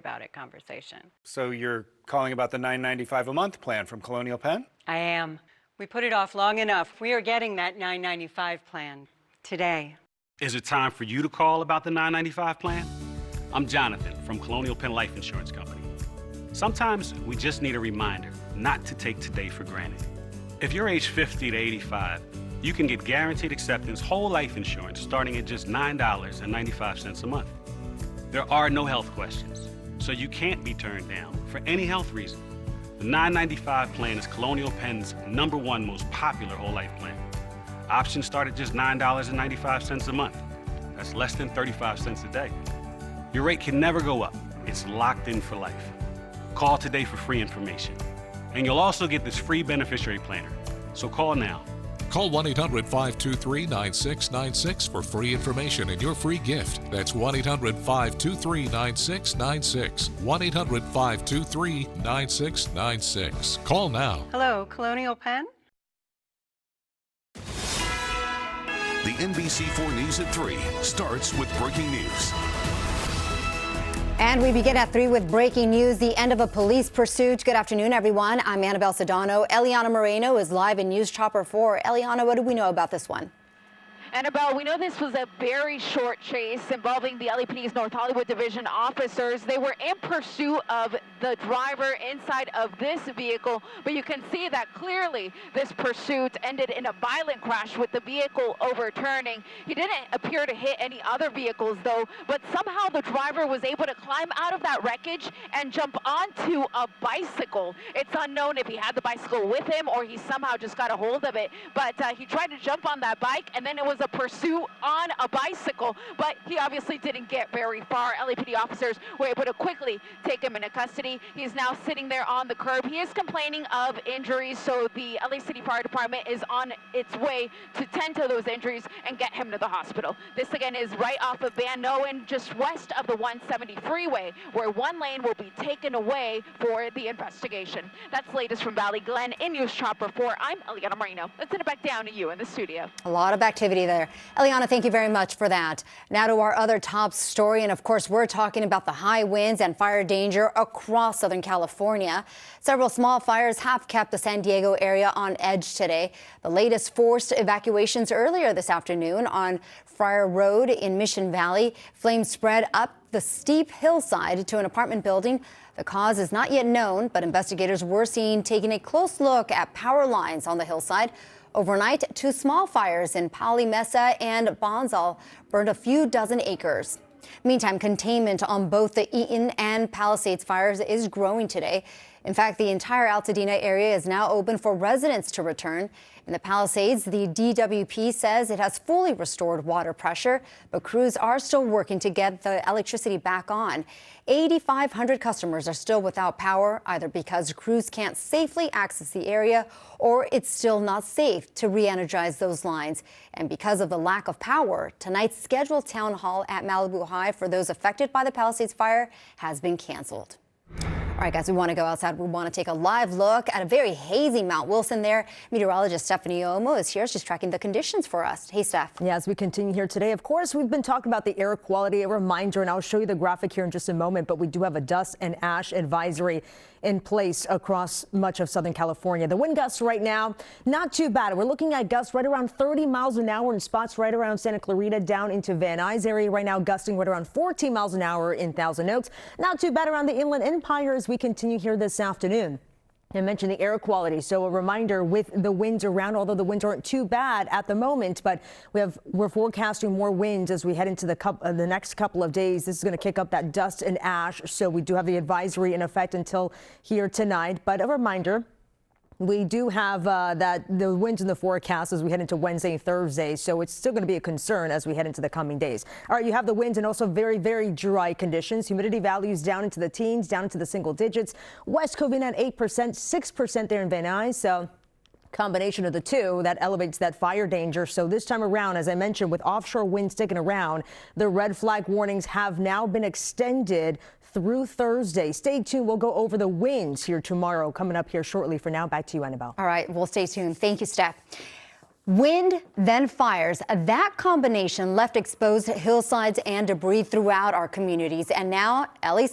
about it conversation. So you're calling about the $9.95 a month plan from Colonial Penn? I am. We put it off long enough. We are getting that $9.95 plan today. Is it time for you to call about the $9.95 plan? I'm Jonathan from Colonial Penn Life Insurance Company. Sometimes we just need a reminder not to take today for granted. If you're age 50 to 85, you can get guaranteed acceptance whole life insurance starting at just $9.95 a month. There are no health questions, so you can't be turned down for any health reason. The $9.95 plan is Colonial Penn's #1 most popular whole life plan. Options start at just $9.95 a month. That's less than 35 cents a day. Your rate can never go up. It's locked in for life. Call today for free information. And you'll also get this free beneficiary planner. So call now. Call 1-800-523-9696 for free information and your free gift. That's 1-800-523-9696. 1-800-523-9696. Call now. Hello, Colonial Penn? The NBC4 News at 3 starts with breaking news. And we begin at 3 with breaking news, the end of a police pursuit. Good afternoon, everyone. I'm Annabelle Sedano. Eliana Moreno is live in News Chopper 4. Eliana, what do we know about this one? Annabelle, we know this was a very short chase involving the LAPD's North Hollywood Division officers. They were in pursuit of the driver inside of this vehicle, but you can see that clearly this pursuit ended in a violent crash with the vehicle overturning. He didn't appear to hit any other vehicles, though, but somehow the driver was able to climb out of that wreckage and jump onto a bicycle. It's unknown if he had the bicycle with him or he somehow just got a hold of it, but he tried to jump on that bike, and then it was a pursuit on a bicycle, but he obviously didn't get very far. LAPD officers were able to quickly take him into custody. He's now sitting there on the curb. He is complaining of injuries, so the LA City Fire Department is on its way to tend to those injuries and get him to the hospital. This again is right off of Van Noen, just west of the 170 freeway, where one lane will be taken away for the investigation. That's the latest from Valley Glen. In News Chopper 4, I'm Eliana Moreno. Let's send it back down to you in the studio. A lot of activity there. Eliana, thank you very much for that. Now to our other top story, and of course we're talking about the high winds and fire danger across Southern California. Several small fires have kept the San Diego area on edge today. The latest forced evacuations earlier this afternoon on Friar Road in Mission Valley. Flames spread up the steep hillside to an apartment building. The cause is not yet known, but investigators were seen taking a close look at power lines on the hillside. Overnight, 2 small fires in Pali Mesa and Bonsall burned a few dozen acres. Meantime, containment on both the Eaton and Palisades fires is growing today. In fact, the entire Altadena area is now open for residents to return. In the Palisades, the DWP says it has fully restored water pressure, but crews are still working to get the electricity back on. 8,500 customers are still without power, either because crews can't safely access the area or it's still not safe to re-energize those lines. And because of the lack of power, tonight's scheduled town hall at Malibu High for those affected by the Palisades fire has been canceled. All right, guys, we want to go outside. We want to take a live look at a very hazy Mount Wilson there. Meteorologist Stephanie Omo is here. She's tracking the conditions for us. Hey, Steph. Yeah, as we continue here today, of course, we've been talking about the air quality. A reminder, and I'll show you the graphic here in just a moment, but we do have a dust and ash advisory in place across much of Southern California. The wind gusts right now, not too bad. We're looking at gusts right around 30 miles an hour in spots right around Santa Clarita down into Van Nuys area right now, gusting right around 14 miles an hour in Thousand Oaks. Not too bad around the Inland Empire as we continue here this afternoon. I mentioned the air quality, so a reminder with the winds around, although the winds aren't too bad at the moment, but we're forecasting more winds as we head into the next couple of days. This is going to kick up that dust and ash, so we do have the advisory in effect until here tonight. But a reminder, we do have the winds in the forecast as we head into Wednesday and Thursday, so it's still going to be a concern as we head into the coming days. All right, you have the winds and also very, very dry conditions. Humidity values down into the teens, down into the single digits. West Covina at 8%, 6% there in Van Nuys. So combination of the two that elevates that fire danger. So this time around, as I mentioned, with offshore winds sticking around, the red flag warnings have now been extended through Thursday. Stay tuned. We'll go over the winds here tomorrow coming up here shortly. For now, back to you, Annabelle. All right, we'll stay tuned. Thank you, Steph. Wind, then fires. That combination left exposed hillsides and debris throughout our communities. And now LA